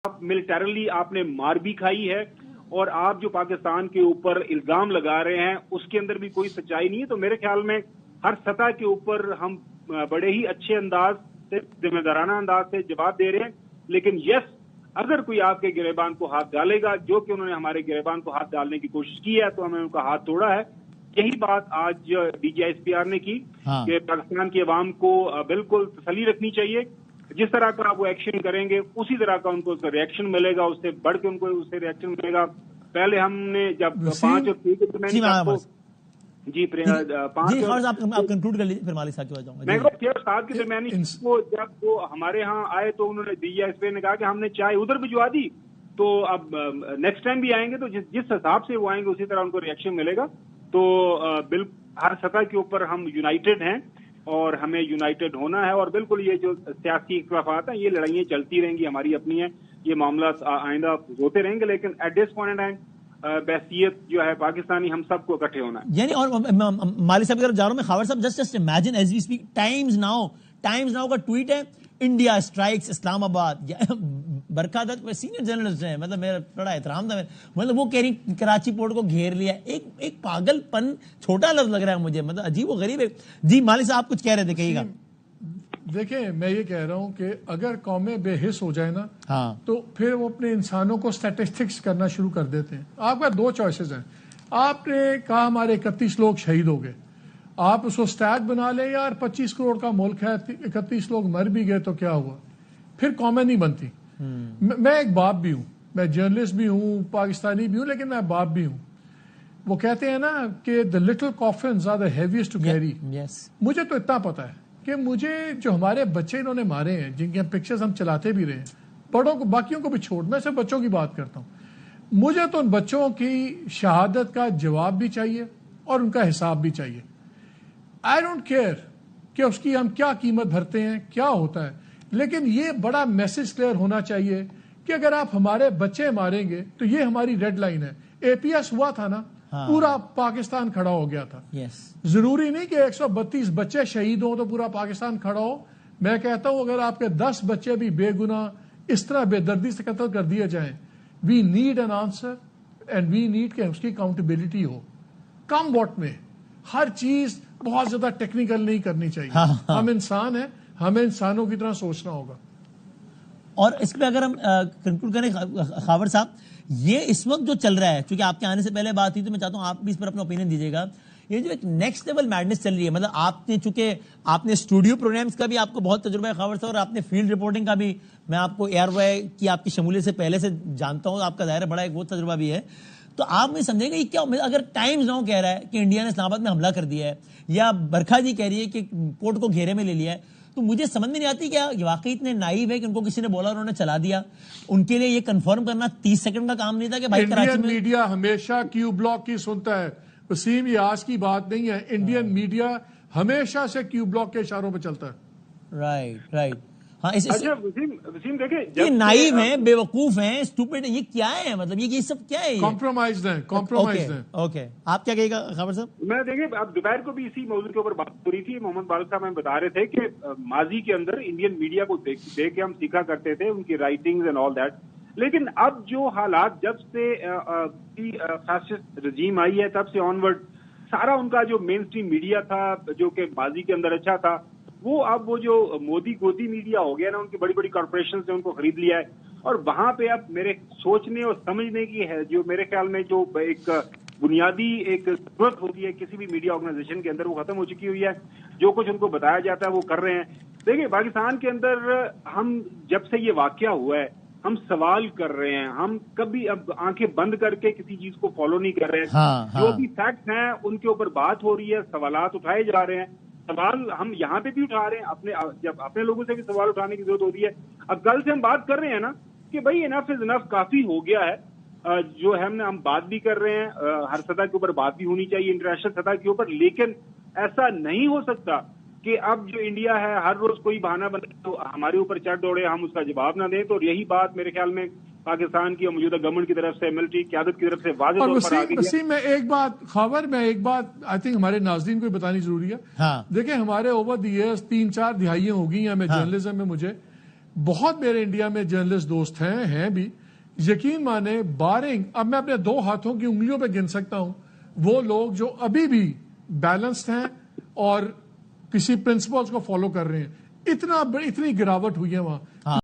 Militarily آپ نے مار بھی کھائی ہے اور آپ جو پاکستان کے اوپر الزام لگا رہے ہیں اس کے اندر بھی کوئی سچائی نہیں ہے. تو میرے خیال میں ہر سطح کے اوپر ہم بڑے ہی اچھے انداز سے ذمہ دارانہ انداز سے جواب دے رہے ہیں. لیکن یس، اگر کوئی آپ کے گریبان کو ہاتھ ڈالے گا، جو کہ انہوں نے ہمارے گریبان کو ہاتھ ڈالنے کی کوشش کی ہے، تو ہمیں ان کا ہاتھ توڑا ہے. یہی بات آج D G S P R نے کی کہ پاکستان کی عوام کو بالکل تسلی رکھنی چاہیے. جس طرح کا وہ ایکشن کریں گے اسی طرح کا ان کو ریئیکشن ملے گا، اس سے بڑھ کے ان کو اس سے ریئیکشن ملے گا. پہلے ہم نے جب 5 اور 3 کے درمیان جی آپ کنکلوڈ کر لیجیے، پھر مالک صاحب کی بات جاؤں گا. میں 6 اور 7 کے درمیان جب وہ ہمارے ہاں آئے تو انہوں نے ڈی جی ایس پی نے کہا کہ ہم نے چائے ادھر بھجوا دی، تو اب نیکسٹ ٹائم بھی آئیں گے تو جس حساب سے وہ آئیں گے اسی طرح ان کو ریئیکشن ملے گا. تو ہر سطح کے اوپر ہم یونائٹڈ ہیں اور ہمیں یونائٹڈ ہونا ہے. اور بالکل یہ جو سیاسی اختلافات ہیں، یہ لڑائیاں چلتی رہیں گی، ہماری اپنی ہیں، یہ معاملات آئندہ ہوتے رہیں گے. لیکن ایٹ دس پوائنٹ ٹائم بحثیت جو ہے پاکستانی، ہم سب کو اکٹھے ہونا ہے. یعنی اور مالک صاحب کی طرف جا رہا ہوں میں. خاور صاحب just imagine as we speak, Times Now کا ٹویٹ ہے، India strikes Islamabad. Barkha Dutt senior journalist ہیں، مطلب میرا بڑا احترام تھا، مطلب وہ کہہ رہی کراچی پورٹ کو گھیر لیا. ایک پاگل پن، چھوٹا لفظ لگ رہا ہے مجھے، مطلب عجیب و غریب ہے. جی مالک صاحب آپ کچھ کہہ رہے تھے، کہیے گا. دیکھیں میں یہ کہہ رہا ہوں کہ اگر قومیں بے حس ہو جائے نا تو پھر وہ اپنے انسانوں کو سٹیٹسٹکس کرنا شروع کر دیتے ہیں. آپ کا 2 چوائسز ہیں. آپ نے کہا ہمارے 31 لوگ شہید ہو گئے، آپ اس کو سٹیٹ بنا لیں یار 25 کروڑ کا ملک ہے، 31 لوگ مر بھی گئے تو کیا ہوا. پھر قومیں نہیں بنتی. میں ایک باپ بھی ہوں، میں جرنلسٹ بھی ہوں، پاکستانی بھی ہوں، لیکن میں باپ بھی ہوں. وہ کہتے ہیں نا کہ the little coffins are the heaviest to carry. مجھے تو اتنا پتا ہے کہ مجھے جو ہمارے بچے انہوں نے مارے ہیں، جن کے پکچرز ہم چلاتے بھی رہے ہیں، بڑوں کو باقیوں کو بھی چھوڑ، میں صرف بچوں کی بات کرتا ہوں. مجھے تو ان بچوں کی شہادت کا جواب بھی چاہیے اور ان کا حساب بھی چاہیے. آئی ڈونٹ کیئر کہ اس کی ہم کیا قیمت بھرتے ہیں، کیا ہوتا ہے، لیکن یہ بڑا میسج کلیئر ہونا چاہیے کہ اگر آپ ہمارے بچے ماریں گے تو یہ ہماری ریڈ لائن ہے. اے پی ایس ہوا تھا نا، پورا پاکستان کھڑا ہو گیا تھا. ضروری نہیں کہ 132 بچے شہید ہوں تو پورا پاکستان کھڑا ہو. میں کہتا ہوں اگر آپ کے 10 بچے بھی بے گناہ اس طرح بے دردی سے قتل کر دیے جائیں، we need an answer and we need کہ اس کی اکاؤنٹیبلٹی ہو. کم واٹ میں ہر چیز بہت زیادہ ٹیکنیکل نہیں کرنی چاہیے. ہم انسان ہیں، ہمیں انسانوں کی طرح سوچنا ہوگا. اور اس پہ اگر ہم کنکلوڈ کریں خاور صاحب، یہ اس وقت جو چل رہا ہے، چونکہ آپ کے آنے سے پہلے بات ہوئی تو میں چاہتا ہوں آپ بھی اس پر اپنا اوپینین دیجیے گا. یہ جو ایک نیکسٹ لیول میڈنس چل رہی ہے، مطلب آپ نے چونکہ آپ نے اسٹوڈیو پروگرامز کا بھی آپ کو بہت تجربہ ہے خاور صاحب، اور آپ نے فیلڈ رپورٹنگ کا بھی، میں آپ کو ایئر وے کی آپ کی شمولیت سے پہلے سے جانتا ہوں، آپ کا ظاہر بڑا ایک وہ تجربہ بھی ہے. تو آپ مجھے سمجھیں گے یہ کیا، اگر ٹائمز ناؤ کہہ رہا ہے کہ انڈیا نے اسلام آباد میں حملہ کر دیا ہے، یا برکھا جی کہہ رہی ہے کہ پورٹ کو گھیرے میں لے لیا ہے، تو مجھے سمجھ میں نہیں آتی کیا یہ واقعی اتنے نائیو ہے کہ ان کو کسی نے بولا انہوں نے چلا دیا. ان کے لیے یہ کنفرم کرنا 30 سیکنڈ کا کام نہیں تھا کہ بھائی کراچی میں. میڈیا ہمیشہ کیو بلاک کی سنتا ہے وسیم، یہ آج کی بات نہیں ہے. انڈین میڈیا ہمیشہ سے کیو بلاک کے اشاروں پہ چلتا ہے. رائٹ. ہاں وسیم دیکھیں، یہ نائیو ہیں، بے وقوف ہیں، اسٹوپڈ ہیں، یہ کیا ہے، مطلب یہ سب کیا ہے؟ کمپرومائزڈ ہیں. اوکے آپ کیا کہے گا خبر صاحب؟ میں دیکھیں اب دوپہر کو بھی اسی موضوع کے اوپر بات ہو رہی تھی. محمد بال صاحب ہمیں بتا رہے تھے کہ ماضی کے اندر انڈین میڈیا کو دیکھ کے ہم سیکھا کرتے تھے، ان کی رائٹنگز اینڈ آل دیٹ. لیکن اب جو حالات جب سے فاسسٹ رجیم آئی ہے تب سے آنورڈ سارا ان کا جو مین اسٹریم میڈیا تھا جو کہ ماضی کے اندر اچھا تھا، وہ اب وہ جو مودی گودی میڈیا ہو گیا نا، ان کی بڑی بڑی کارپوریشنز نے ان کو خرید لیا ہے. اور وہاں پہ اب میرے سوچنے اور سمجھنے کی ہے جو میرے خیال میں جو ایک بنیادی ایک ضرورت ہوتی ہے کسی بھی میڈیا آرگنائزیشن کے اندر، وہ ختم ہو چکی ہوئی ہے. جو کچھ ان کو بتایا جاتا ہے وہ کر رہے ہیں. دیکھیں پاکستان کے اندر ہم جب سے یہ واقعہ ہوا ہے ہم سوال کر رہے ہیں، ہم کبھی اب آنکھیں بند کر کے کسی چیز کو فالو نہیں کر رہے. جو بھی فیکٹس ہیں ان کے اوپر بات ہو رہی ہے، سوالات اٹھائے جا رہے ہیں. سوال ہم یہاں پہ بھی اٹھا رہے ہیں، جب اپنے لوگوں سے بھی سوال اٹھانے کی ضرورت ہوتی ہے. اب کل سے ہم بات کر رہے ہیں نا کہ بھائی انف از انف، کافی ہو گیا ہے. جو ہے ہم بات بھی کر رہے ہیں، ہر سطح کے اوپر بات بھی ہونی چاہیے انٹرنیشنل سطح کے اوپر. لیکن ایسا نہیں ہو سکتا کہ اب جو انڈیا ہے ہر روز کوئی بہانہ بنے تو ہمارے اوپر چڑھ دوڑے، ہم اس کا جواب نہ دیں. تو یہی بات میرے خیال میں پاکستان کی موجودہ گورنمنٹ کی طرف سے، ملٹری قیادت کی طرف سے واضح طور پر آ گئی ہے. وسیم میں ایک بات خبر میں ایک بات آئی تھنک ہمارے ناظرین کو بتانی ضروری ہے. دیکھیں ہمارے اوور دی ایئرز 3-4 دہائیاں ہو گئی ہیں ہمیں جرنلزم میں. بہت میرے انڈیا میں جرنلسٹ دوست ہیں بھی، یقین مانے بارنگ اب میں اپنے 2 ہاتھوں کی انگلیوں پہ گن سکتا ہوں وہ لوگ جو ابھی بھی بیلنسڈ ہیں اور کسی پرنسپلز کو فالو کر رہے ہیں. اتنی گراوٹ ہوئی ہے وہاں.